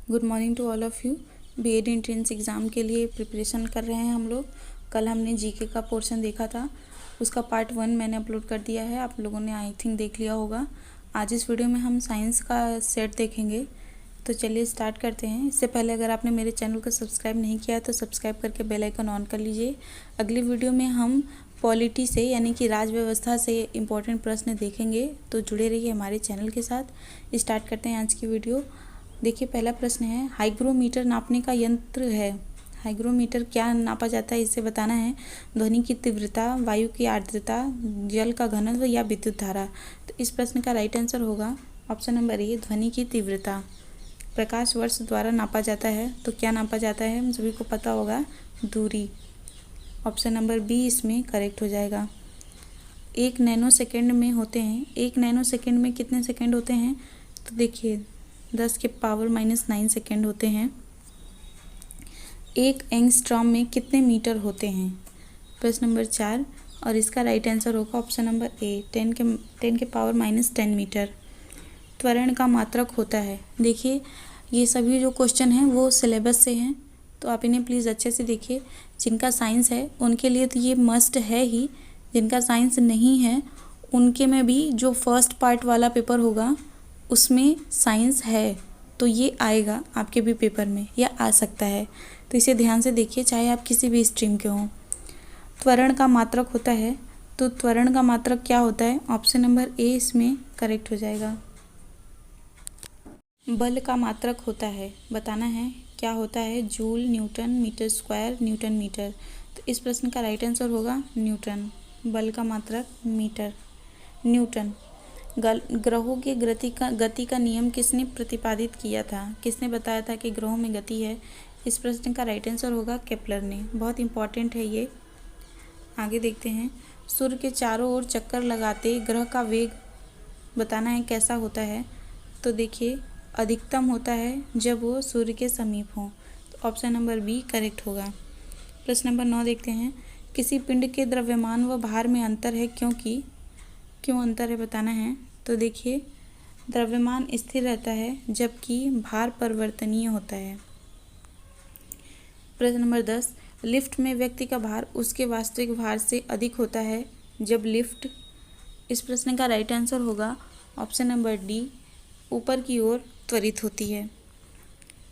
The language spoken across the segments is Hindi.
Good morning to all of you. BEd entrance exam के लिए प्रिपरेशन कर रहे हैं हम लोग। कल हमने जीके का पोर्शन देखा था, उसका पार्ट 1 मैंने अपलोड कर दिया है, आप लोगों ने आई थिंक देख लिया होगा। आज इस वीडियो में हम साइंस का सेट देखेंगे, तो चलिए स्टार्ट करते हैं। इससे पहले अगर आपने मेरे चैनल को सब्सक्राइब नहीं किया तो सब्सक्राइब करके बेल आइकन ऑन कर लीजिए। अगली वीडियो में हम पॉलिटी से यानी कि राज व्यवस्था से इम्पोर्टेंट प्रश्न देखेंगे, तो जुड़े रहिए हमारे चैनल के साथ। स्टार्ट करते हैं आज की वीडियो। देखिए पहला प्रश्न है, हाइग्रोमीटर नापने का यंत्र है। हाइग्रोमीटर क्या नापा जाता है इसे बताना है। ध्वनि की तीव्रता, वायु की आर्द्रता, जल का घनत्व या विद्युत धारा। तो इस प्रश्न का राइट आंसर होगा ऑप्शन नंबर ए, ध्वनि की तीव्रता। प्रकाश वर्ष द्वारा नापा जाता है, तो क्या नापा जाता है हम सभी को पता होगा, दूरी। ऑप्शन नंबर बी इसमें करेक्ट हो जाएगा। 1 नैनो सेकेंड में होते हैं। 1 नैनो सेकेंड में कितने सेकेंड होते हैं, तो देखिए 10⁻⁹ सेकेंड होते हैं। 1 एंगस्ट्रॉम में कितने मीटर होते हैं, प्रश्न नंबर 4, और इसका राइट आंसर होगा ऑप्शन नंबर ए, 10⁻⁻10 मीटर। त्वरण का मात्रक होता है। देखिए ये सभी जो क्वेश्चन हैं वो सिलेबस से हैं, तो आप इन्हें प्लीज़ अच्छे से देखिए। जिनका साइंस है उनके लिए तो ये मस्ट है ही, जिनका साइंस नहीं है उनके में भी जो फर्स्ट पार्ट वाला पेपर होगा उसमें साइंस है, तो ये आएगा आपके भी पेपर में या आ सकता है, तो इसे ध्यान से देखिए चाहे आप किसी भी स्ट्रीम के हों। त्वरण का मात्रक होता है, तो त्वरण का मात्रक क्या होता है, ऑप्शन नंबर ए इसमें करेक्ट हो जाएगा। बल का मात्रक होता है, बताना है क्या होता है, joule, newton, metre square, newton metre. तो इस प्रश्न का राइट आंसर होगा न्यूटन। बल का मात्रक मीटर, न्यूटन। ग्रहों की गति का नियम किसने प्रतिपादित किया था, किसने बताया था कि ग्रहों में गति है। इस प्रश्न का राइट आंसर होगा केपलर ने। बहुत इंपॉर्टेंट है ये। आगे देखते हैं, सूर्य के चारों ओर चक्कर लगाते ग्रह का वेग बताना है कैसा होता है। तो देखिए अधिकतम होता है जब वो सूर्य के समीप हो, तो ऑप्शन नंबर बी करेक्ट होगा। प्रश्न नंबर 9 देखते हैं, किसी पिंड के द्रव्यमान व भार में अंतर है, क्यों अंतर है बताना है। तो देखिए द्रव्यमान स्थिर रहता है जबकि भार परिवर्तनीय होता है। प्रश्न नंबर 10, लिफ्ट में व्यक्ति का भार उसके वास्तविक भार से अधिक होता है जब लिफ्ट। इस प्रश्न का राइट आंसर होगा ऑप्शन नंबर डी, ऊपर की ओर त्वरित होती है।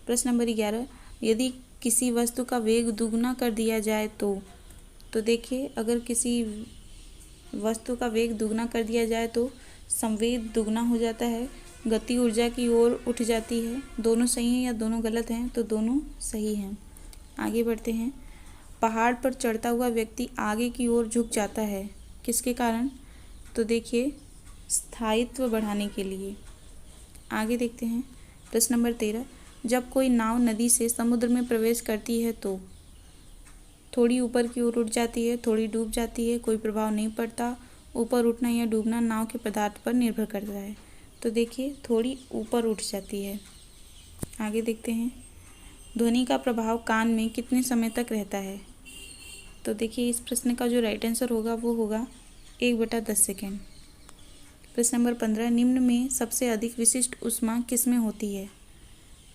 प्रश्न नंबर 11, यदि किसी वस्तु का वेग दुगना कर दिया जाए तो देखिए अगर किसी वस्तु का वेग दुगना कर दिया जाए तो संवेग दुगना हो जाता है, गति ऊर्जा की ओर उठ जाती है। दोनों सही हैं या दोनों गलत हैं, तो दोनों सही हैं। आगे बढ़ते हैं, पहाड़ पर चढ़ता हुआ व्यक्ति आगे की ओर झुक जाता है, किसके कारण, तो देखिए स्थायित्व बढ़ाने के लिए। आगे देखते हैं, प्रश्न नंबर 13, जब कोई नाव नदी से समुद्र में प्रवेश करती है तो थोड़ी ऊपर की ओर उठ जाती है, थोड़ी डूब जाती है, कोई प्रभाव नहीं पड़ता। ऊपर उठना या डूबना नाव के पदार्थ पर निर्भर करता है, तो देखिए थोड़ी ऊपर उठ जाती है। आगे देखते हैं, ध्वनि का प्रभाव कान में कितने समय तक रहता है। तो देखिए इस प्रश्न का जो राइट आंसर होगा वो होगा 1/10 सेकेंड। प्रश्न नंबर 15, निम्न में सबसे अधिक विशिष्ट ऊष्मा किस में होती है।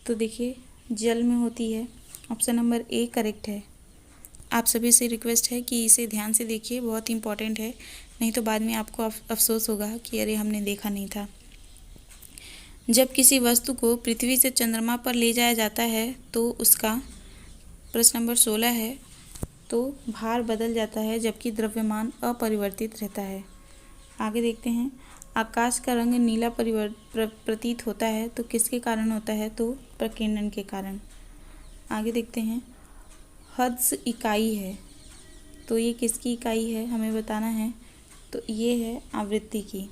तो देखिए जल में होती है। ऑप्शन नंबर ए करेक्ट है। आप सभी से रिक्वेस्ट है कि इसे ध्यान से देखिए, बहुत इंपॉर्टेंट है, नहीं तो बाद में आपको अफसोस होगा कि अरे हमने देखा नहीं था। जब किसी वस्तु को पृथ्वी से चंद्रमा पर ले जाया जाता है तो उसका, प्रश्न नंबर 16 है, तो भार बदल जाता है जबकि द्रव्यमान अपरिवर्तित रहता है। आगे देखते हैं, आकाश का रंग नीला प्रतीत होता है, तो किसके कारण होता है, तो प्रकीर्णन के कारण। आगे देखते हैं, हर्ट्ज इकाई है, तो ये किसकी इकाई है हमें बताना है, तो ये है आवृत्ति की।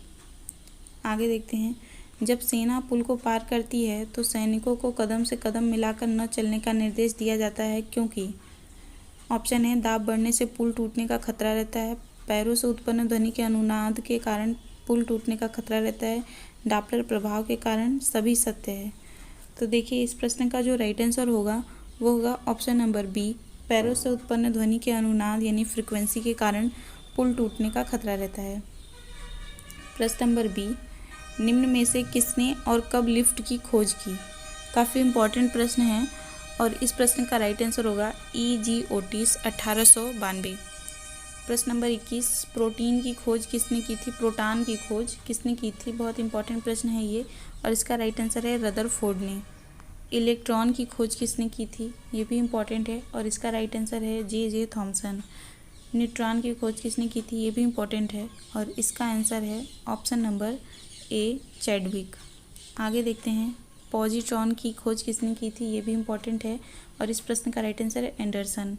आगे देखते हैं, जब सेना पुल को पार करती है तो सैनिकों को कदम से कदम मिलाकर न चलने का निर्देश दिया जाता है, क्योंकि ऑप्शन है दाब बढ़ने से पुल टूटने का खतरा रहता है, पैरों से उत्पन्न ध्वनि के अनुनाद के कारण पुल टूटने का खतरा रहता है, डॉपलर प्रभाव के कारण, सभी सत्य है। तो देखिए इस प्रश्न का जो राइट आंसर होगा वो होगा ऑप्शन नंबर बी, पैरों से उत्पन्न ध्वनि के अनुनाद यानी फ्रिक्वेंसी के कारण पुल टूटने का खतरा रहता है। प्रश्न नंबर बी, निम्न में से किसने और कब लिफ्ट की खोज की। काफ़ी इम्पोर्टेंट प्रश्न है और इस प्रश्न का राइट आंसर होगा E.G. ओटिस 1892। प्रश्न नंबर 21, प्रोटीन की खोज किसने की थी? प्रोटॉन की खोज किसने की थी? बहुत इंपॉर्टेंट प्रश्न है ये और इसका राइट आंसर है रदरफोर्ड ने। इलेक्ट्रॉन की खोज किसने की थी? ये भी इम्पॉर्टेंट है और इसका राइट आंसर है J.J. थॉमसन। न्यूट्रॉन की खोज किसने की थी? ये भी इम्पॉर्टेंट है और इसका आंसर है ऑप्शन नंबर A, चैडविक। आगे देखते हैं, पॉजिट्रॉन की खोज किसने की थी? ये भी इम्पॉर्टेंट है और इस प्रश्न का राइट आंसर है एंडरसन।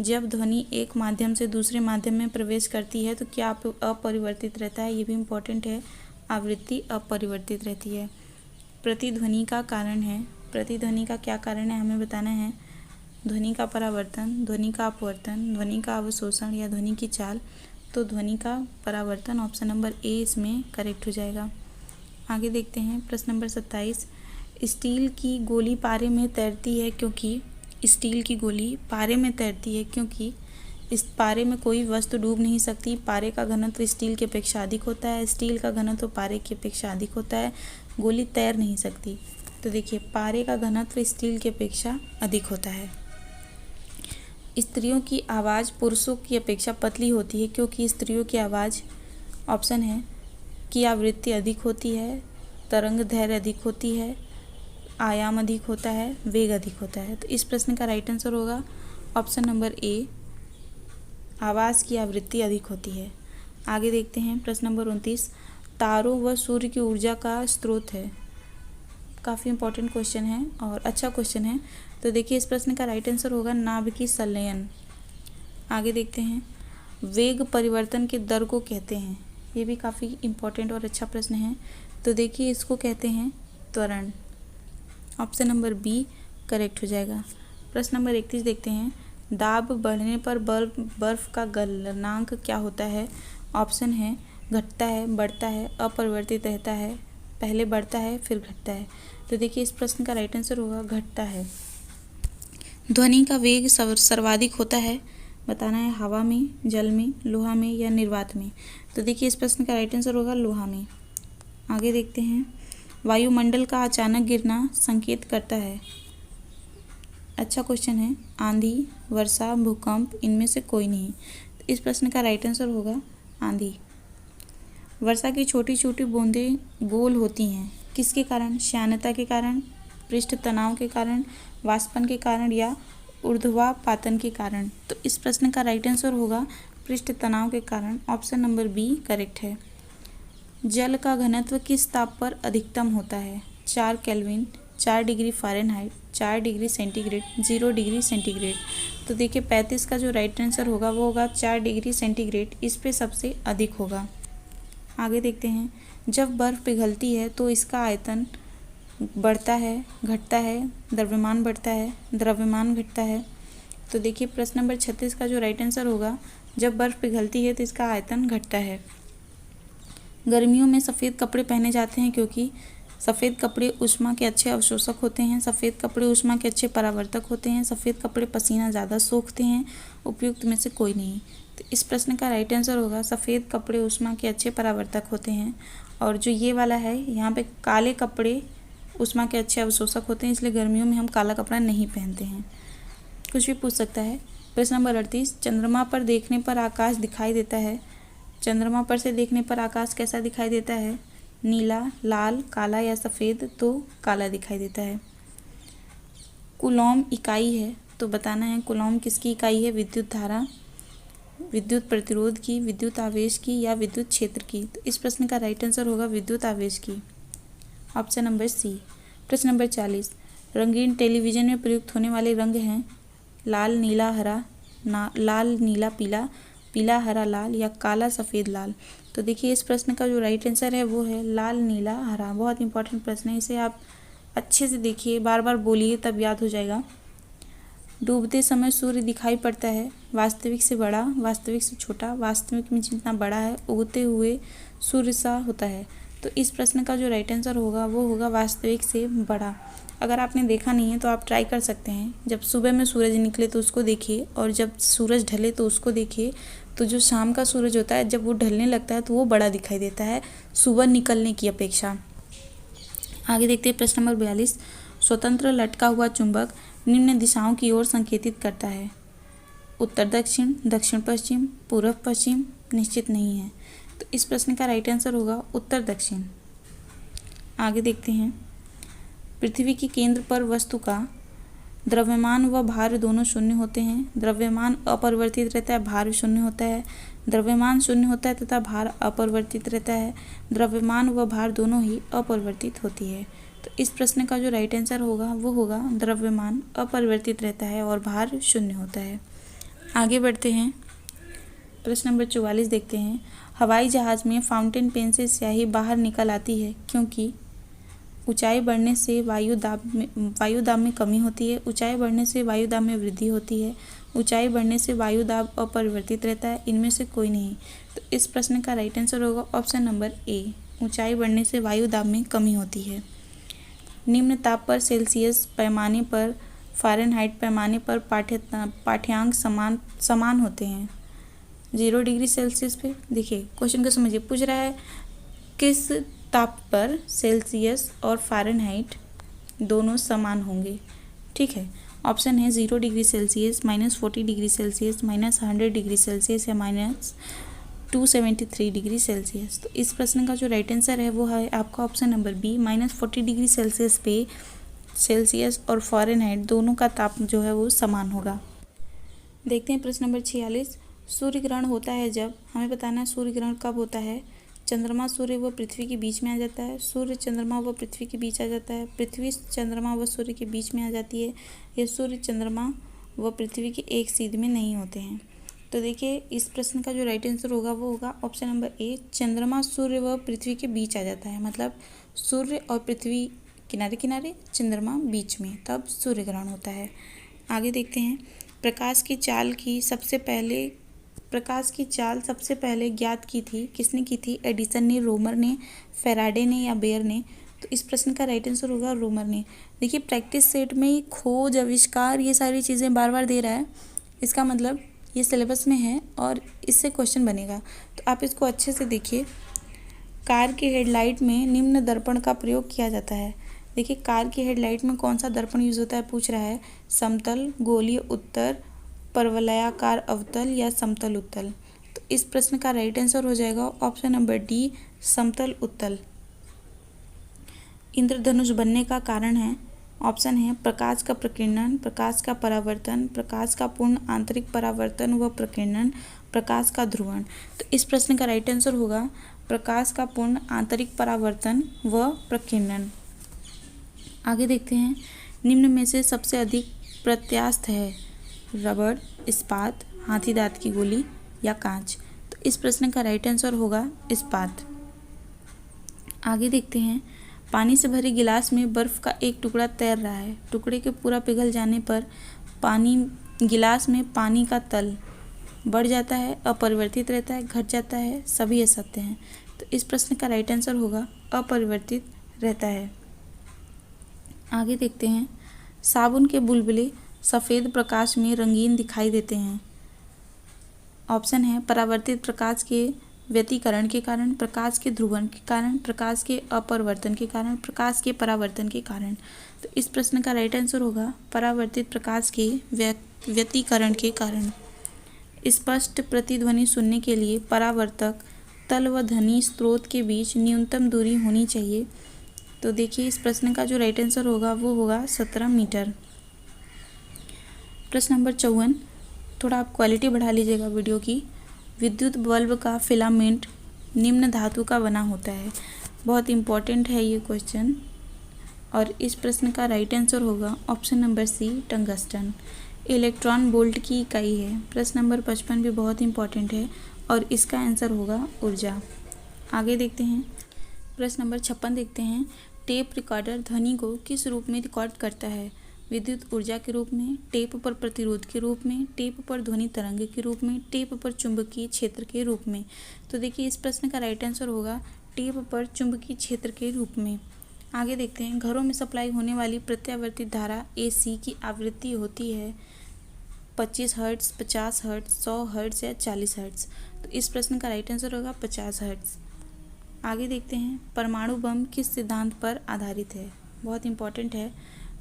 जब ध्वनि एक माध्यम से दूसरे माध्यम में प्रवेश करती है तो क्या अपरिवर्तित रहता है? ये भी इम्पॉर्टेंट है, आवृत्ति अपरिवर्तित रहती है। प्रतिध्वनि का कारण है, प्रतिध्वनि का क्या कारण है हमें बताना है। ध्वनि का परावर्तन, ध्वनि का अपवर्तन, ध्वनि का अवशोषण या ध्वनि की चाल। तो ध्वनि का परावर्तन, ऑप्शन नंबर A इसमें करेक्ट हो जाएगा। आगे देखते हैं, प्रश्न नंबर 27, स्टील की गोली पारे में तैरती है क्योंकि, स्टील की गोली पारे में तैरती है क्योंकि इस पारे में कोई वस्तु डूब नहीं सकती। पारे का घनत्व स्टील की अपेक्षा अधिक होता है, स्टील का घनत्व पारे की अपेक्षा अधिक होता है, गोली तैर नहीं सकती। तो देखिए, पारे का घनत्व स्टील की अपेक्षा अधिक होता है। स्त्रियों की आवाज़ पुरुषों की अपेक्षा पतली होती है क्योंकि स्त्रियों की आवाज़, ऑप्शन है, की आवृत्ति अधिक होती है, तरंग दैर्घ्य अधिक होती है, आयाम अधिक होता है, वेग अधिक होता है। तो इस प्रश्न का राइट आंसर होगा ऑप्शन नंबर A, आवाज़ की आवृत्ति अधिक होती है। आगे देखते हैं, प्रश्न नंबर 29, तारों व सूर्य की ऊर्जा का स्रोत है। काफ़ी इंपॉर्टेंट क्वेश्चन है और अच्छा क्वेश्चन है। तो देखिए, इस प्रश्न का राइट आंसर होगा नाभिकीय संलयन। आगे देखते हैं, वेग परिवर्तन के दर को कहते हैं। ये भी काफ़ी इंपॉर्टेंट और अच्छा प्रश्न है। तो देखिए, इसको कहते हैं त्वरण। ऑप्शन नंबर B करेक्ट हो जाएगा। प्रश्न नंबर 31 देखते हैं, दाब बढ़ने पर बर्फ का गलनांक क्या होता है? ऑप्शन है, घटता है, बढ़ता है, अपरिवर्तित रहता है, पहले बढ़ता है फिर घटता है। तो देखिए, इस प्रश्न का राइट आंसर होगा घटता है। ध्वनि का वेग सर्वाधिक होता है, बताना है, हवा में, जल में, लोहा में या निर्वात में। तो देखिए, इस प्रश्न का राइट आंसर होगा लोहा में। आगे देखते हैं, वायुमंडल का अचानक गिरना संकेत करता है। अच्छा क्वेश्चन है, आंधी, वर्षा, भूकंप, इनमें से कोई नहीं। तो इस प्रश्न का राइट आंसर होगा आंधी। वर्षा की छोटी छोटी बूंदें गोल होती हैं, किसके कारण? श्यानता के कारण, पृष्ठ तनाव के कारण, वाष्पन के कारण या ऊर्ध्वापातन के कारण। तो इस प्रश्न का राइट आंसर होगा पृष्ठ तनाव के कारण। ऑप्शन नंबर B करेक्ट है। जल का घनत्व किस ताप पर अधिकतम होता है? 4 kelvin, 4 degree Fahrenheit, 4 degree centigrade, 0 degree centigrade. तो देखिए, 35 का जो राइट आंसर होगा वो होगा 4 डिग्री सेंटीग्रेड, इस पे सबसे अधिक होगा। आगे देखते हैं, जब बर्फ़ पिघलती है तो इसका आयतन बढ़ता है, घटता है, द्रव्यमान बढ़ता है, द्रव्यमान घटता है। तो देखिए, प्रश्न नंबर 36 का जो राइट आंसर होगा, जब बर्फ़ पिघलती है तो इसका आयतन घटता है। गर्मियों में सफ़ेद कपड़े पहने जाते हैं क्योंकि सफ़ेद कपड़े ऊष्मा के अच्छे अवशोषक होते हैं, सफ़ेद कपड़े ऊष्मा के अच्छे परावर्तक होते हैं, सफ़ेद कपड़े पसीना ज़्यादा सोखते हैं, उपयुक्त में से कोई नहीं। तो इस प्रश्न का राइट आंसर होगा सफ़ेद कपड़े ऊष्मा के अच्छे परावर्तक होते हैं। और जो ये वाला है, यहाँ पे काले कपड़े ऊष्मा के अच्छे अवशोषक होते हैं, इसलिए गर्मियों में हम काला कपड़ा नहीं पहनते हैं। कुछ भी पूछ सकता है। प्रश्न नंबर 38, चंद्रमा पर देखने पर आकाश दिखाई देता है। चंद्रमा पर से देखने पर आकाश कैसा दिखाई देता है? नीला, लाल, काला या सफ़ेद? तो काला दिखाई देता है। कूलॉम इकाई है, तो बताना है कूलॉम किसकी इकाई है? विद्युत धारा, विद्युत प्रतिरोध की, विद्युत आवेश की या विद्युत क्षेत्र की? तो इस प्रश्न का राइट आंसर होगा विद्युत आवेश की। Option number C। प्रश्न नंबर 40, रंगीन टेलीविज़न में प्रयुक्त होने वाले रंग हैं लाल, नीला, हरा, लाल, नीला, पीला, पीला, हरा, लाल या काला, सफ़ेद, लाल। तो देखिए, इस प्रश्न का जो राइट आंसर है वो है लाल, नीला, हरा। बहुत इंपॉर्टेंट प्रश्न है, इसे आप अच्छे से देखिए, बार बार बोलिए तब याद हो जाएगा। डूबते समय सूर्य दिखाई पड़ता है, वास्तविक से बड़ा, वास्तविक से छोटा, वास्तविक में जितना बड़ा है, उगते हुए सूर्य सा होता है। तो इस प्रश्न का जो राइट आंसर होगा वो होगा वास्तविक से बड़ा। अगर आपने देखा नहीं है तो आप ट्राई कर सकते हैं, जब सुबह में सूरज निकले तो उसको देखिए और जब सूरज ढले तो उसको देखिए। तो जो शाम का सूरज होता है, जब वो ढलने लगता है तो वो बड़ा दिखाई देता है सुबह निकलने की अपेक्षा। आगे देखते हैं प्रश्न नंबर 42, स्वतंत्र लटका हुआ चुंबक निम्न दिशाओं की ओर संकेतित करता है? उत्तर दक्षिण, दक्षिण पश्चिम, पूर्व पश्चिम, निश्चित नहीं है। तो इस प्रश्न का राइट आंसर होगा उत्तर दक्षिण। आगे देखते हैं, पृथ्वी के केंद्र पर वस्तु का द्रव्यमान व भार दोनों शून्य होते हैं। द्रव्यमान अपरिवर्तित रहता है, भार शून्य होता है। द्रव्यमान शून्य होता है तथा भार अपरिवर्तित रहता है। द्रव्यमान व भार दोनों ही अपरिवर्तित होती है। तो इस प्रश्न का जो राइट आंसर होगा वो होगा द्रव्यमान अपरिवर्तित रहता है और भार शून्य होता है। आगे बढ़ते हैं, प्रश्न नंबर 44 देखते हैं। हवाई जहाज में फाउंटेन पेन से स्याही बाहर निकल आती है क्योंकि ऊंचाई बढ़ने से वायु दाब में कमी होती है, ऊंचाई बढ़ने से वायु दाब में वृद्धि होती है, ऊंचाई बढ़ने से वायु दाब अपरिवर्तित रहता है, इनमें से कोई नहीं। तो इस प्रश्न का राइट आंसर होगा ऑप्शन नंबर ए, ऊंचाई बढ़ने से वायु दाब में कमी होती है। निम्न ताप पर सेल्सियस पैमाने पर फ़ारेनहाइट पैमाने पर पाठ्यांक समान होते हैं। 0 डिग्री सेल्सियस पे देखिए क्वेश्चन को समझिए, पूछ रहा है किस ताप पर सेल्सियस और फ़ारेनहाइट दोनों समान होंगे। ठीक है, ऑप्शन है 0 degree Celsius, -40 degree Celsius, -100 degree Celsius या -273 डिग्री सेल्सियस। तो इस प्रश्न का जो राइट आंसर है वो है आपका option number B, -40 degree Celsius पे सेल्सियस और फ़ारेनहाइट दोनों का ताप जो है वो समान होगा। देखते हैं प्रश्न नंबर 46। सूर्य ग्रहण होता है जब, हमें बताना है सूर्य ग्रहण कब होता है। चंद्रमा सूर्य व पृथ्वी के बीच में आ जाता है, सूर्य चंद्रमा व पृथ्वी के बीच आ जाता है, पृथ्वी चंद्रमा व सूर्य के बीच में आ जाती है, या सूर्य चंद्रमा व पृथ्वी के एक सीध में नहीं होते हैं। तो देखिए इस प्रश्न का जो राइट आंसर होगा वो होगा ऑप्शन नंबर ए, चंद्रमा सूर्य व पृथ्वी के बीच आ जाता है, मतलब सूर्य और पृथ्वी किनारे किनारे, चंद्रमा बीच में, तब सूर्य ग्रहण होता है। आगे देखते हैं, प्रकाश की चाल सबसे पहले ज्ञात की थी, किसने की थी? एडिसन ने, रोमर ने, फैराडे ने या बेयर ने। तो इस प्रश्न का राइट आंसर होगा रोमर ने। देखिए प्रैक्टिस सेट में खोज, आविष्कार, ये सारी चीज़ें बार बार दे रहा है, इसका मतलब ये सिलेबस में है और इससे क्वेश्चन बनेगा, तो आप इसको अच्छे से देखिए। कार की हेडलाइट में निम्न दर्पण का प्रयोग किया जाता है। देखिए कार की हेडलाइट में कौन सा दर्पण यूज़ होता है पूछ रहा है, समतल, गोलीय उत्तर, परवलयाकार अवतल या समतल उत्तल। तो इस प्रश्न का राइट आंसर हो जाएगा ऑप्शन नंबर डी, समतल उत्तल। इंद्रधनुष बनने का कारण है, ऑप्शन है प्रकाश का प्रकीर्णन, प्रकाश का परावर्तन, प्रकाश का पूर्ण आंतरिक परावर्तन व प्रकीर्णन, प्रकाश का ध्रुवण। तो इस प्रश्न का राइट आंसर होगा प्रकाश का पूर्ण आंतरिक परावर्तन व प्रकीर्णन। आगे देखते हैं, निम्न में से सबसे अधिक प्रत्यास्थ है, रबड़, इस्पात, हाथी दांत की गोली या कांच। तो इस प्रश्न का राइट आंसर होगा इस्पात। आगे देखते हैं, पानी से भरे गिलास में बर्फ़ का एक टुकड़ा तैर रहा है, टुकड़े के पूरा पिघल जाने पर गिलास में पानी का तल बढ़ जाता है, अपरिवर्तित रहता है, घट जाता है, सभी असत्य हैं। तो इस प्रश्न का राइट आंसर होगा अपरिवर्तित रहता है। आगे देखते हैं, साबुन के बुलबुले सफ़ेद प्रकाश में रंगीन दिखाई देते हैं। ऑप्शन है परावर्तित प्रकाश के व्यतिकरण के कारण, प्रकाश के ध्रुवण के कारण, प्रकाश के अपरिवर्तन के कारण, प्रकाश के परावर्तन के कारण। तो इस प्रश्न का राइट आंसर होगा परावर्तित प्रकाश के व्यतिकरण के कारण। स्पष्ट प्रतिध्वनि सुनने के लिए परावर्तक तल व ध्वनि स्रोत के बीच न्यूनतम दूरी होनी चाहिए। तो देखिए इस प्रश्न का जो राइट आंसर होगा वो होगा 17 मीटर। प्रश्न नंबर 54, थोड़ा आप क्वालिटी बढ़ा लीजिएगा वीडियो की। विद्युत बल्ब का फिलामेंट निम्न धातु का बना होता है। बहुत इम्पॉर्टेंट है ये क्वेश्चन और इस प्रश्न का राइट आंसर होगा option number C, tungsten. Electron volt की इकाई है। प्रश्न नंबर 55 भी बहुत इम्पॉर्टेंट है और इसका आंसर होगा ऊर्जा। आगे देखते हैं, प्रश्न नंबर 56 देखते हैं, टेप रिकॉर्डर ध्वनि को किस रूप में रिकॉर्ड करता है? विद्युत ऊर्जा के रूप में, टेप पर प्रतिरोध के रूप में, टेप पर ध्वनि तरंग के रूप में, टेप पर चुंबकीय क्षेत्र के रूप में। तो देखिए इस प्रश्न का राइट आंसर होगा टेप पर चुंबकीय क्षेत्र के रूप में। आगे देखते हैं, घरों में सप्लाई होने वाली प्रत्यावर्तित धारा AC की आवृत्ति होती है 25 हर्ट्ज़, 50 हर्ट्ज़, 100 हर्ट्ज़ या 40 हर्ट्ज़। तो इस प्रश्न का राइट आंसर होगा 50 हर्ट्ज़। आगे देखते हैं, परमाणु बम किस सिद्धांत पर आधारित है? बहुत इंपॉर्टेंट है।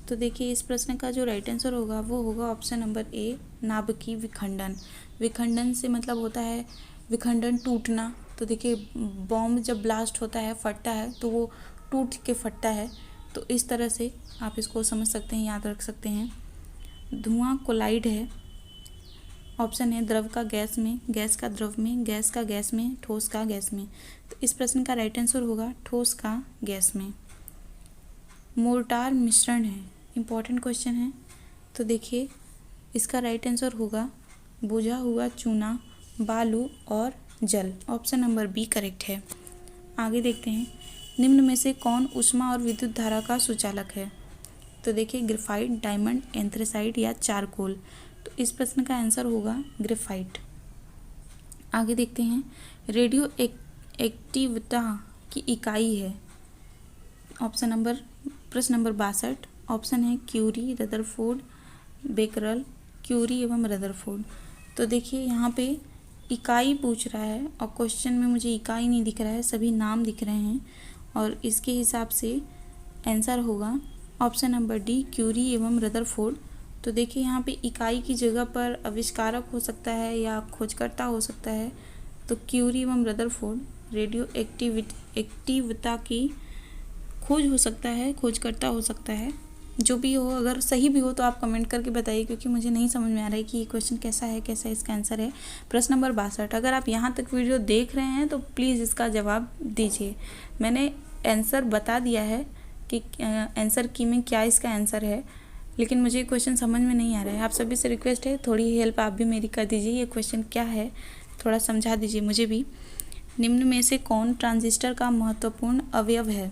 तो देखिए इस प्रश्न का जो राइट आंसर होगा वो होगा ऑप्शन नंबर ए, नाभिकीय विखंडन। विखंडन से मतलब होता है विखंडन, टूटना। तो देखिए बॉम्ब जब ब्लास्ट होता है, फटता है, तो वो टूट के फटता है। तो इस तरह से आप इसको समझ सकते हैं, याद रख सकते हैं। धुआं कोलाइड है। ऑप्शन है द्रव का गैस में, गैस का द्रव में, गैस का गैस में, ठोस का गैस में। तो इस प्रश्न का राइट आंसर होगा ठोस का गैस में। मोर्टार मिश्रण है, इम्पॉर्टेंट क्वेश्चन है। तो देखिए इसका राइट आंसर होगा बुझा हुआ चूना, बालू और जल। ऑप्शन नंबर बी करेक्ट है। आगे देखते हैं, निम्न में से कौन ऊष्मा और विद्युत धारा का सुचालक है? तो देखिए ग्रेफाइट, डायमंड, एंथ्रेसाइट या चारकोल। तो इस प्रश्न का आंसर होगा ग्रेफाइट। आगे देखते हैं, रेडियो एक्टिविटी की इकाई है। प्रश्न नंबर 62। ऑप्शन है क्यूरी, रदरफोर्ड, बेकरल, क्यूरी एवं रदरफोर्ड। तो देखिए यहाँ पे इकाई पूछ रहा है और क्वेश्चन में मुझे इकाई नहीं दिख रहा है, सभी नाम दिख रहे हैं और इसके हिसाब से आंसर होगा ऑप्शन नंबर डी, क्यूरी एवं रदरफोर्ड। तो देखिए यहाँ पे इकाई की जगह पर आविष्कारक हो सकता है या खोजकर्ता हो सकता है। तो क्यूरी एवं रदरफोर्ड रेडियो एक्टिविटी की खोज हो सकता है, खोजकर्ता हो सकता है। जो भी हो, अगर सही भी हो तो आप कमेंट करके बताइए, क्योंकि मुझे नहीं समझ में आ रहा है कि ये क्वेश्चन कैसा इसका आंसर है। प्रश्न नंबर 62। अगर आप यहाँ तक वीडियो देख रहे हैं तो प्लीज़ इसका जवाब दीजिए। मैंने आंसर बता दिया है कि आंसर की में क्या इसका आंसर है, लेकिन मुझे क्वेश्चन समझ में नहीं आ रहा है। आप सभी से रिक्वेस्ट है, थोड़ी हेल्प आप भी मेरी कर दीजिए। ये क्वेश्चन क्या है थोड़ा समझा दीजिए मुझे भी। निम्न में से कौन ट्रांजिस्टर का महत्वपूर्ण अवयव है?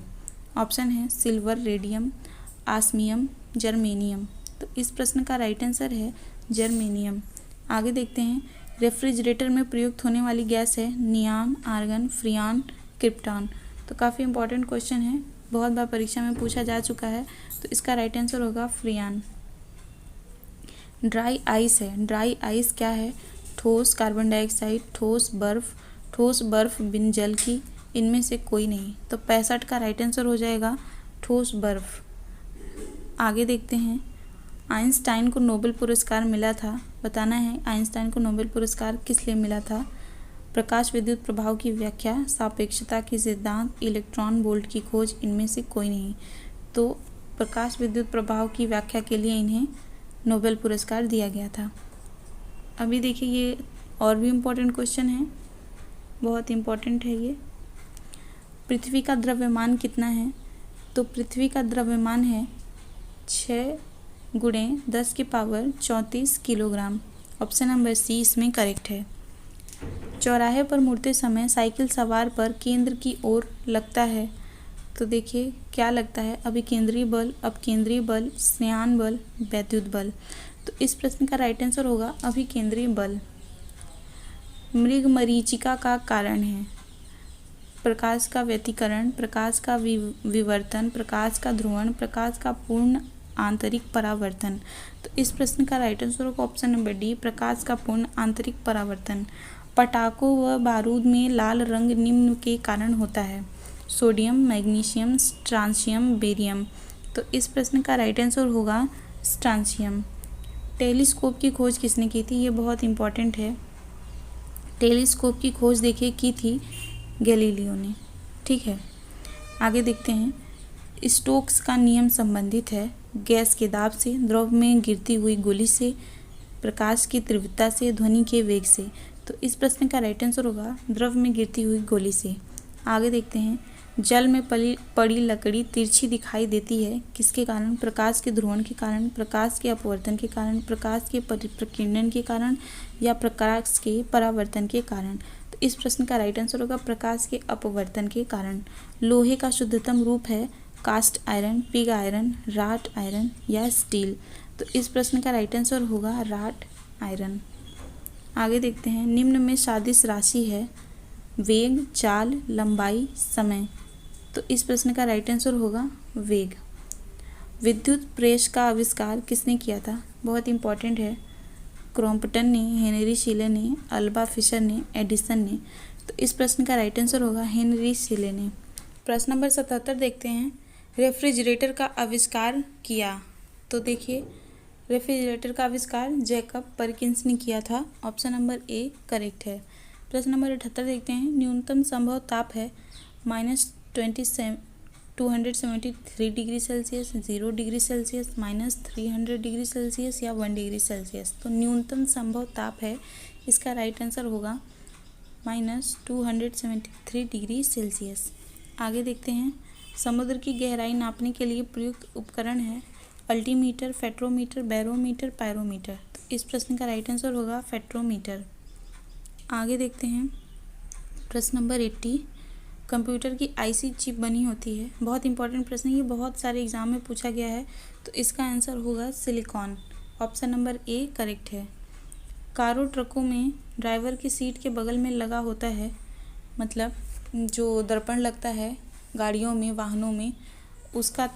ऑप्शन है सिल्वर, रेडियम, आस्मियम, जर्मेनियम। तो इस प्रश्न का राइट आंसर है जर्मेनियम। आगे देखते हैं, रेफ्रिजरेटर में प्रयुक्त होने वाली गैस है नियान, आर्गन, फ्रियान, क्रिप्टॉन। तो काफ़ी इंपॉर्टेंट क्वेश्चन है, बहुत बार परीक्षा में पूछा जा चुका है। तो इसका राइट आंसर होगा फ्रियान। ड्राई आइस है। ड्राई आइस क्या है? ठोस, कार्बन डाइऑक्साइड, ठोस बर्फ बिन जल की, इनमें से कोई नहीं। तो 65 का राइट आंसर हो जाएगा ठोस बर्फ। आगे देखते हैं, आइंस्टाइन को नोबेल पुरस्कार मिला था। बताना है आइंस्टाइन को नोबेल पुरस्कार किस लिए मिला था? प्रकाश विद्युत प्रभाव की व्याख्या, सापेक्षता की सिद्धांत, इलेक्ट्रॉन वोल्ट की खोज, इनमें से कोई नहीं। तो प्रकाश विद्युत प्रभाव की व्याख्या के लिए इन्हें नोबेल पुरस्कार दिया गया था। अभी देखिए ये और भी इम्पोर्टेंट क्वेश्चन है, बहुत इम्पोर्टेंट है ये। पृथ्वी का द्रव्यमान कितना है? तो पृथ्वी का द्रव्यमान है 6 × 10⁻34 किलोग्राम। ऑप्शन नंबर सी इसमें करेक्ट है। चौराहे पर मुड़ते समय साइकिल सवार पर केंद्र की ओर लगता है। तो देखिए क्या लगता है? अभिकेंद्रीय बल, अपकेंद्रीय बल, स्नेहान बल, वैद्युत बल। तो इस प्रश्न का राइट आंसर होगा अभिकेंद्रीय बल। मृगमरीचिका का कारण है प्रकाश का व्यतिकरण, प्रकाश का विवर्तन, प्रकाश का ध्रुवण, प्रकाश का पूर्ण आंतरिक परावर्तन। तो इस प्रश्न का राइट आंसर होगा ऑप्शन नंबर डी, प्रकाश का पूर्ण आंतरिक परावर्तन। पटाखों व बारूद में लाल रंग निम्न के कारण होता है? Sodium, magnesium, स्ट्रांशियम, barium. तो इस प्रश्न का राइट आंसर होगा स्ट्रांशियम। टेलीस्कोप की खोज किसने की थी? ये बहुत इंपॉर्टेंट है। टेलीस्कोप की खोज देखिए की थी गैलीलियो ने। ठीक है, आगे देखते हैं, स्टोक्स का नियम संबंधित है गैस के दाब से, द्रव में गिरती हुई गोली से, प्रकाश की तीव्रता से, ध्वनि के वेग से। तो इस प्रश्न का राइट आंसर होगा द्रव में गिरती हुई गोली से। आगे देखते हैं, जल में पड़ी लकड़ी तिरछी दिखाई देती है किसके कारण? प्रकाश के ध्रुवण के कारण, प्रकाश के अपवर्तन के कारण, प्रकाश के प्रकीर्णन के कारण या प्रकाश के परावर्तन के कारण। तो इस प्रश्न का राइट आंसर होगा प्रकाश के अपवर्तन के कारण। लोहे का शुद्धतम रूप है cast iron, pig iron, wrought iron या स्टील। तो इस प्रश्न का राइट आंसर होगा राट आयरन। आगे देखते हैं, निम्न में सदिश राशि है वेग, चाल, लंबाई, समय। तो इस प्रश्न का राइट आंसर होगा वेग। विद्युत प्रेस का आविष्कार किसने किया था? बहुत इंपॉर्टेंट है। क्रॉम्पटन ने, हेनरी शीले ने, अल्वा फिशर ने, एडिसन ने। तो इस प्रश्न का राइट आंसर होगा हेनरी शीले ने। प्रश्न नंबर 77 देखते हैं, रेफ्रिजरेटर का आविष्कार किया तो देखिए, रेफ्रिजरेटर का आविष्कार जैकब परकिंस ने किया था। ऑप्शन नंबर ए करेक्ट है। प्रश्न नंबर 78 देखते हैं। न्यूनतम संभव ताप है -273 degree Celsius, 0 degree Celsius, -300 degree Celsius या 1 डिग्री सेल्सियस। तो न्यूनतम संभव ताप है, इसका राइट आंसर होगा -273 डिग्री सेल्सियस। आगे देखते हैं। समुद्र की गहराई नापने के लिए प्रयुक्त उपकरण है अल्टीमीटर, फेट्रोमीटर, बैरोमीटर, पायरोमीटर। तो इस प्रश्न का राइट आंसर होगा फेट्रोमीटर। आगे देखते हैं। प्रश्न नंबर 80। कंप्यूटर की आईसी चिप बनी होती है। बहुत इंपॉर्टेंट प्रश्न है, ये बहुत सारे एग्जाम में पूछा गया है। तो इसका आंसर होगा silicon. Option number A correct है। कारों, ट्रकों में ड्राइवर की सीट के बगल में लगा होता है, मतलब जो दर्पण लगता है गाड़ियों में, वाहनों में, उसका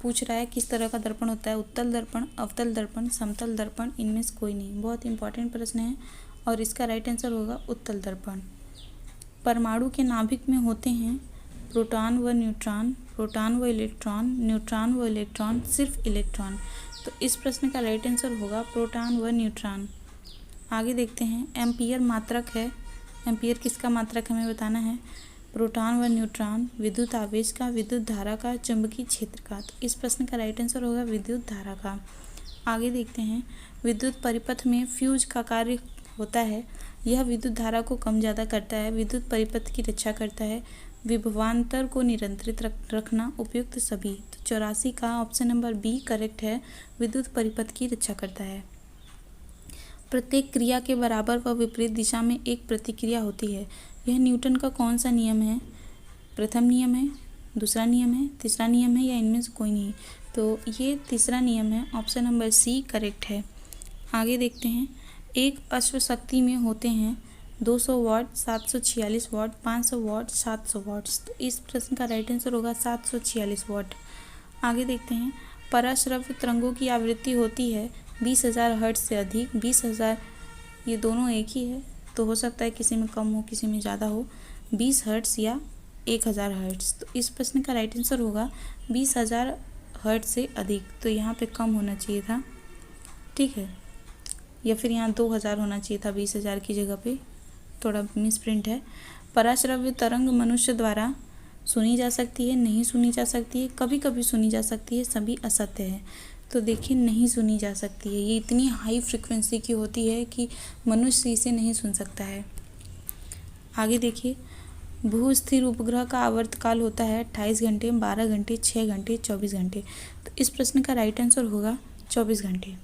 पूछ रहा है किस तरह का दर्पण होता है। उत्तल दर्पण, अवतल दर्पण, समतल दर्पण, इनमें से कोई नहीं। बहुत इंपॉर्टेंट प्रश्न है और इसका राइट आंसर होगा उत्तल दर्पण। परमाणु के नाभिक में होते हैं प्रोटॉन व न्यूट्रॉन, प्रोटॉन व इलेक्ट्रॉन, न्यूट्रॉन व इलेक्ट्रॉन, सिर्फ इलेक्ट्रॉन। तो इस प्रश्न का राइट आंसर होगा प्रोटॉन व न्यूट्रॉन। आगे देखते हैं। एम्पियर मात्रक है। एम्पियर किसका मात्रक हमें बताना है। प्रोटॉन व न्यूट्रॉन, विद्युत आवेश का, विद्युत धारा का, चुंबकीय क्षेत्र का। तो इस प्रश्न का राइट आंसर होगा विद्युत धारा का। आगे देखते हैं। विद्युत परिपथ में फ्यूज का कार्य होता है। यह विद्युत धारा को कम ज़्यादा करता है, विद्युत परिपथ की रक्षा करता है, विभवांतर को नियंत्रित रखना, उपयुक्त सभी। तो 84 का ऑप्शन नंबर बी करेक्ट है, विद्युत परिपथ की रक्षा करता है। प्रत्येक क्रिया के बराबर व विपरीत दिशा में एक प्रतिक्रिया होती है। यह न्यूटन का कौन सा नियम है। प्रथम नियम है, दूसरा नियम है, तीसरा नियम है या इनमें से कोई नहीं। तो ये तीसरा नियम है। ऑप्शन नंबर सी करेक्ट है। आगे देखते हैं। एक अश्वशक्ति में होते हैं 200 वाट, 746 वाट, 500 वाट, 700 वाट्स। तो इस प्रश्न का राइट आंसर होगा 746 वाट। आगे देखते हैं। पराश्रव्य तरंगों की आवृत्ति होती है 20,000 हर्ट्ज से अधिक। 20,000 ये दोनों एक ही है, तो हो सकता है किसी में कम हो, किसी में ज़्यादा हो। 20 हर्ट्ज या 1000 हर्ट्ज। तो इस प्रश्न का राइट आंसर होगा 20,000 हर्ट्ज से अधिक। तो यहाँ पे कम होना चाहिए था, ठीक है, या फिर यहाँ 2000 होना चाहिए था 20,000 की जगह पे, थोड़ा मिसप्रिंट है। पराश्रव्य तरंग मनुष्य द्वारा सुनी जा सकती है, नहीं सुनी जा सकती है, कभी कभी सुनी जा सकती है, सभी असत्य है। तो देखिए, नहीं सुनी जा सकती है। ये इतनी हाई फ्रिक्वेंसी की होती है कि मनुष्य इसे नहीं सुन सकता है। आगे देखिए। भूस्थिर उपग्रह का आवर्तकाल होता है 28 घंटे, 12 घंटे, 6 घंटे, 24 घंटे। तो इस प्रश्न का राइट आंसर होगा 24 घंटे।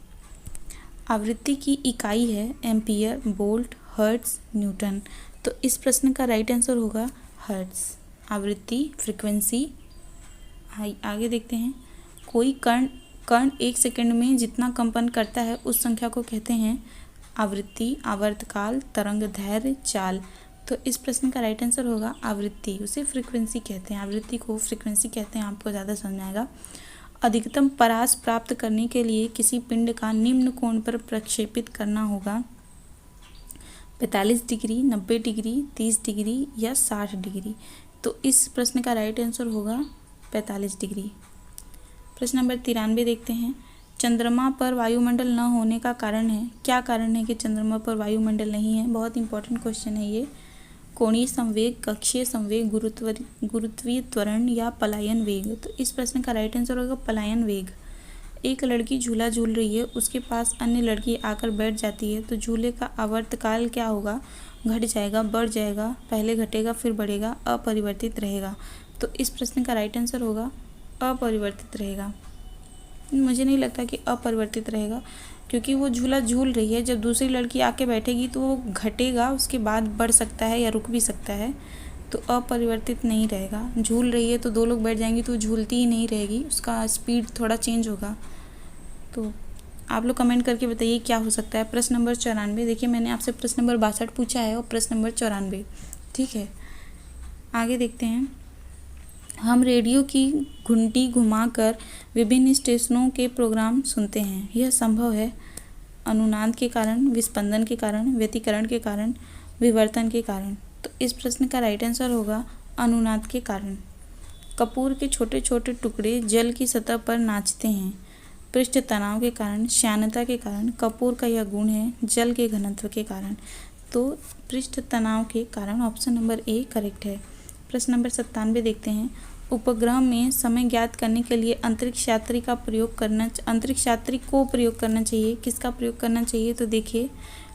आवृत्ति की इकाई है एम्पियर, वोल्ट, हर्ट्ज, न्यूटन। तो इस प्रश्न का राइट आंसर होगा हर्ट्ज। आवृत्ति, फ्रिक्वेंसी। आगे देखते हैं। कोई कण 1 सेकंड में जितना कंपन करता है उस संख्या को कहते हैं आवृत्ति, आवर्तकाल, तरंग दैर्घ्य, चाल। तो इस प्रश्न का राइट आंसर होगा आवृत्ति। उसे फ्रिक्वेंसी कहते हैं, आवृत्ति को फ्रिक्वेंसी कहते हैं, आपको ज़्यादा समझ आएगा। अधिकतम परास प्राप्त करने के लिए किसी पिंड का निम्न कोण पर प्रक्षेपित करना होगा 45 डिग्री, 90 डिग्री, 30 डिग्री या 60 डिग्री। तो इस प्रश्न का राइट आंसर होगा 45 डिग्री। प्रश्न नंबर 93 देखते हैं। चंद्रमा पर वायुमंडल न होने का कारण है। क्या कारण है कि चंद्रमा पर वायुमंडल नहीं है। बहुत इंपॉर्टेंट क्वेश्चन है ये। कोणीय संवेग, कक्षीय संवेग, गुरुत्वीय त्वरण या पलायन वेग। तो इस प्रश्न का राइट आंसर होगा पलायन वेग। एक लड़की झूला झूल रही है, उसके पास अन्य लड़की आकर बैठ जाती है, तो झूले का आवर्तकाल क्या होगा। घट जाएगा, बढ़ जाएगा, पहले घटेगा फिर बढ़ेगा, अपरिवर्तित रहेगा। तो इस प्रश्न का राइट आंसर होगा अपरिवर्तित रहेगा। मुझे नहीं लगता कि अपरिवर्तित रहेगा, क्योंकि वो झूला झूल रही है, जब दूसरी लड़की आके बैठेगी तो वो घटेगा, उसके बाद बढ़ सकता है या रुक भी सकता है, तो अपरिवर्तित नहीं रहेगा। झूल रही है तो दो लोग बैठ जाएंगी तो झूलती ही नहीं रहेगी, उसका स्पीड थोड़ा चेंज होगा। तो आप लोग कमेंट करके बताइए क्या हो सकता है। प्रश्न नंबर 94 देखिए, मैंने आपसे प्रश्न नंबर 62 पूछा है और प्रश्न नंबर 94, ठीक है। आगे देखते हैं। हम रेडियो की घंटी घुमाकर विभिन्न स्टेशनों के प्रोग्राम सुनते हैं। यह संभव है अनुनाद के कारण, विस्पंदन के कारण, व्यतिकरण के कारण, विवर्तन के कारण। तो इस प्रश्न का राइट आंसर होगा अनुनाद के कारण। कपूर के छोटे छोटे टुकड़े जल की सतह पर नाचते हैं। पृष्ठ तनाव के कारण, श्यानता के कारण, कपूर का यह गुण है, जल के घनत्व के कारण। तो पृष्ठ तनाव के कारण ऑप्शन नंबर ए करेक्ट है। प्रश्न नंबर 97 देखते हैं। उपग्रह में समय ज्ञात करने के लिए अंतरिक्ष यात्री को प्रयोग करना चाहिए। किसका प्रयोग करना चाहिए? तो देखिए,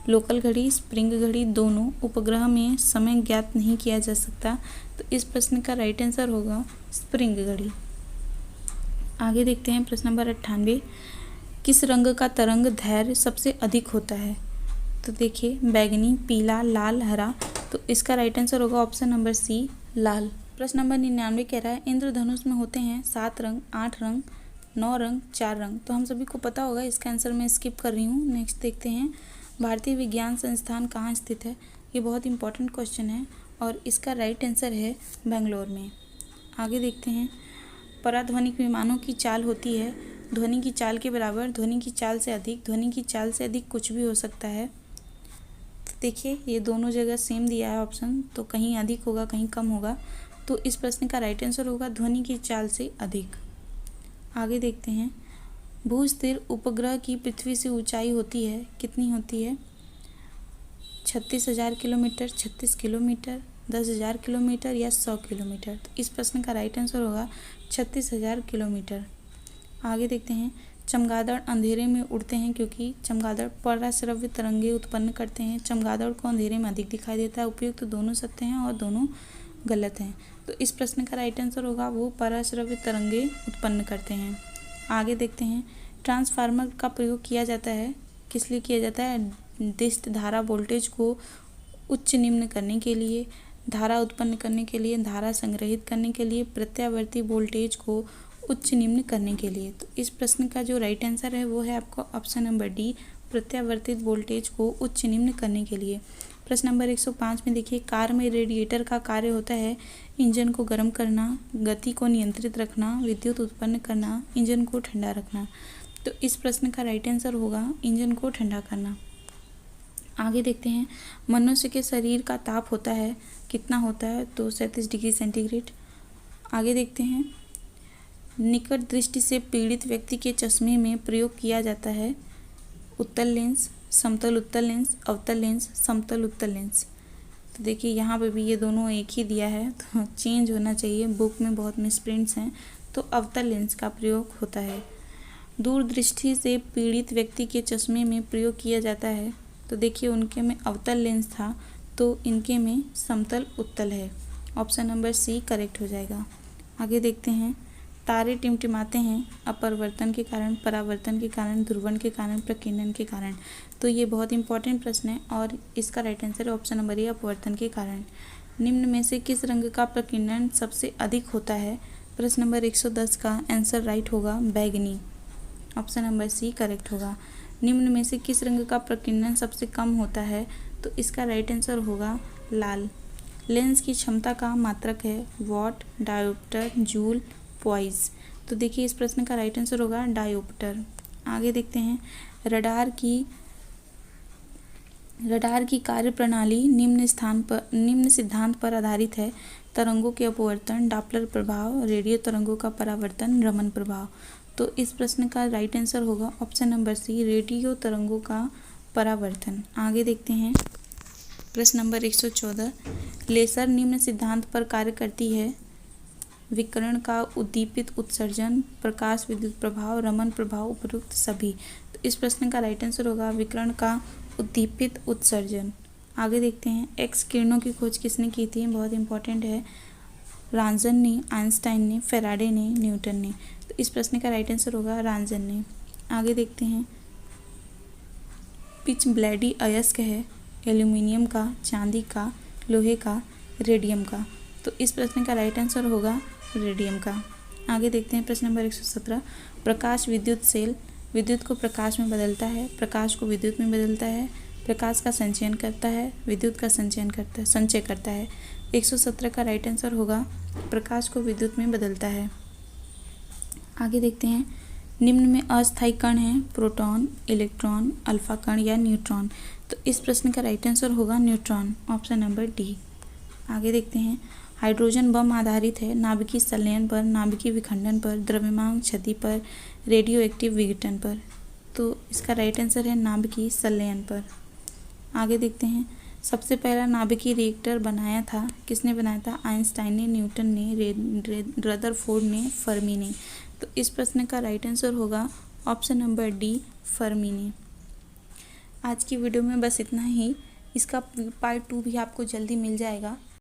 लोकल घड़ी, स्प्रिंग घड़ी, दोनों। उपग्रह में समय ज्ञात नहीं किया जा सकता, तो इस प्रश्न का राइट आंसर होगा स्प्रिंग घड़ी। आगे देखते हैं प्रश्न नंबर 98। किस रंग का तरंग दैर्घ्य सबसे अधिक होता है? तो देखिए, बैगनी, पीला, लाल, हरा। तो इसका राइट आंसर होगा ऑप्शन नंबर सी, लाल। प्रश्न नंबर 99 कह रहा है इंद्रधनुष में होते हैं 7 रंग, 8 रंग, 9 रंग, 4 रंग। तो हम सभी को पता होगा, इसका आंसर मैं स्किप कर रही हूँ। नेक्स्ट देखते हैं, भारतीय विज्ञान संस्थान कहाँ स्थित है? ये बहुत इंपॉर्टेंट क्वेश्चन है और इसका राइट आंसर है बेंगलोर में। आगे देखते हैं, पराध्वनिक विमानों की चाल होती है ध्वनि की चाल के बराबर, ध्वनि की चाल से अधिक, ध्वनि की चाल से अधिक कुछ भी हो सकता है। तो देखिए, ये दोनों जगह सेम दिया है ऑप्शन, तो कहीं अधिक होगा, कहीं कम होगा। तो इस प्रश्न का राइट आंसर होगा ध्वनि की चाल से अधिक। आगे देखते हैं, भू-स्थिर उपग्रह की पृथ्वी से ऊंचाई होती है, कितनी होती है? 36,000 किलोमीटर, 36 किलोमीटर, 10,000 किलोमीटर या 100 किलोमीटर। तो इस प्रश्न का राइट आंसर होगा 36,000 किलोमीटर। आगे देखते हैं, चमगादड़ अंधेरे में उड़ते हैं क्योंकि चमगादड़ पराश्रव्य तरंगे उत्पन्न करते हैं। चमगादड़ को अंधेरे में अधिक दिखाई देता है। उपयुक्त तो दोनों सत्य हैं और दोनों गलत हैं। तो इस प्रश्न का राइट आंसर होगा वो पराश्रव्य तरंगे उत्पन्न करते हैं। आगे देखते हैं, ट्रांसफार्मर का प्रयोग किया जाता है, किस लिए किया जाता है? निर्दिष्ट धारा वोल्टेज को उच्च निम्न करने के लिए, धारा उत्पन्न करने के लिए, धारा संग्रहित करने के लिए, प्रत्यावर्ती वोल्टेज को उच्च निम्न करने के लिए। तो इस प्रश्न का जो राइट आंसर है वो है आपका ऑप्शन नंबर डी, प्रत्यावर्तित वोल्टेज को उच्च निम्न करने के लिए। प्रश्न नंबर 105 में देखिए, कार में रेडिएटर का कार्य होता है इंजन को गर्म करना, गति को नियंत्रित रखना, विद्युत उत्पन्न करना, इंजन को ठंडा रखना। तो इस प्रश्न का राइट आंसर होगा इंजन को ठंडा करना। आगे देखते हैं, मनुष्य के शरीर का ताप होता है, कितना होता है? तो 37 डिग्री सेंटीग्रेड। आगे देखते हैं, निकट दृष्टि से पीड़ित व्यक्ति के चश्मे में प्रयोग किया जाता है उत्तल लेंस, समतल उत्तल लेंस, अवतल लेंस, समतल उत्तल लेंस। तो देखिए, यहाँ पे भी ये दोनों एक ही दिया है, तो चेंज होना चाहिए, बुक में बहुत मिसप्रिंट्स हैं। तो अवतल लेंस का प्रयोग होता है। दूरदृष्टि से पीड़ित व्यक्ति के चश्मे में प्रयोग किया जाता है, तो देखिए उनके में अवतल लेंस था, तो इनके में समतल उत्तल है। ऑप्शन नंबर सी करेक्ट हो जाएगा। आगे देखते हैं, तारे टिमटिमाते हैं अपवर्तन के कारण, परावर्तन के कारण, ध्रुवण के कारण, प्रकीर्णन के कारण। तो ये बहुत इंपॉर्टेंट प्रश्न है और इसका राइट आंसर है ऑप्शन नंबर ए, अपवर्तन के कारण। निम्न में से किस रंग का प्रकीर्णन सबसे अधिक होता है? प्रश्न नंबर 110 का आंसर राइट होगा बैगनी। ऑप्शन नंबर सी करेक्ट होगा। निम्न में से किस रंग का प्रकीर्णन सबसे कम होता है? तो इसका राइट आंसर होगा लाल। लेंस की क्षमता का मात्रक है वॉट, डायोप्टर, जूल, पॉइज। तो देखिए, इस प्रश्न का राइट आंसर होगा डायोप्टर। आगे देखते हैं, रडार की कार्यप्रणाली निम्न सिद्धांत पर आधारित है। तरंगों के अपवर्तन, डॉपलर प्रभाव, रेडियो तरंगों का परावर्तन, रमन प्रभाव। तो इस प्रश्न का राइट आंसर होगा ऑप्शन नंबर सी, रेडियो तरंगों का परावर्तन। आगे देखते हैं, प्रश्न नंबर 114, लेसर निम्न सिद्धांत पर कार्य करती है। विकिरण का उद्दीपित उत्सर्जन, प्रकाश विद्युत प्रभाव, रमन प्रभाव, उपरोक्त सभी। तो इस प्रश्न का राइट आंसर होगा विकिरण का उद्दीपित उत्सर्जन। आगे देखते हैं, एक्स किरणों की खोज किसने की थी? बहुत इंपॉर्टेंट है। रांजन ने, आइंस्टाइन ने, फेराडे ने, न्यूटन ने। तो इस प्रश्न का राइट आंसर होगा रांजन ने। आगे देखते हैं, पिच ब्लेडी अयस्क है एल्यूमिनियम का, चांदी का, लोहे का, रेडियम का। तो इस प्रश्न का राइट आंसर होगा रेडियम का। आगे देखते हैं, प्रश्न नंबर 117, प्रकाश विद्युत सेल विद्युत को प्रकाश में बदलता है, प्रकाश को विद्युत में बदलता है, प्रकाश का संचयन करता है, विद्युत का संचय करता है। 117 का राइट आंसर होगा प्रकाश को विद्युत में बदलता है। आगे देखते हैं, निम्न में अस्थायी कण हैं प्रोटॉन, इलेक्ट्रॉन, अल्फा कण या न्यूट्रॉन। तो इस प्रश्न का राइट आंसर होगा न्यूट्रॉन। Option number D. आगे देखते हैं, हाइड्रोजन बम आधारित है नाभिकीय संलयन पर, नाभिकीय विखंडन पर, द्रव्यमान क्षति पर, रेडियो एक्टिव विघटन पर। तो इसका राइट आंसर है नाभिकीय संलयन पर। आगे देखते हैं, सबसे पहला नाभिकीय रिएक्टर बनाया था, किसने बनाया था? आइंस्टाइन ने, न्यूटन ने, रदरफोर्ड ने, फर्मी ने। तो इस प्रश्न का राइट आंसर होगा ऑप्शन नंबर डी, फर्मी ने। आज की वीडियो में बस इतना ही। इसका पार्ट 2 भी आपको जल्दी मिल जाएगा।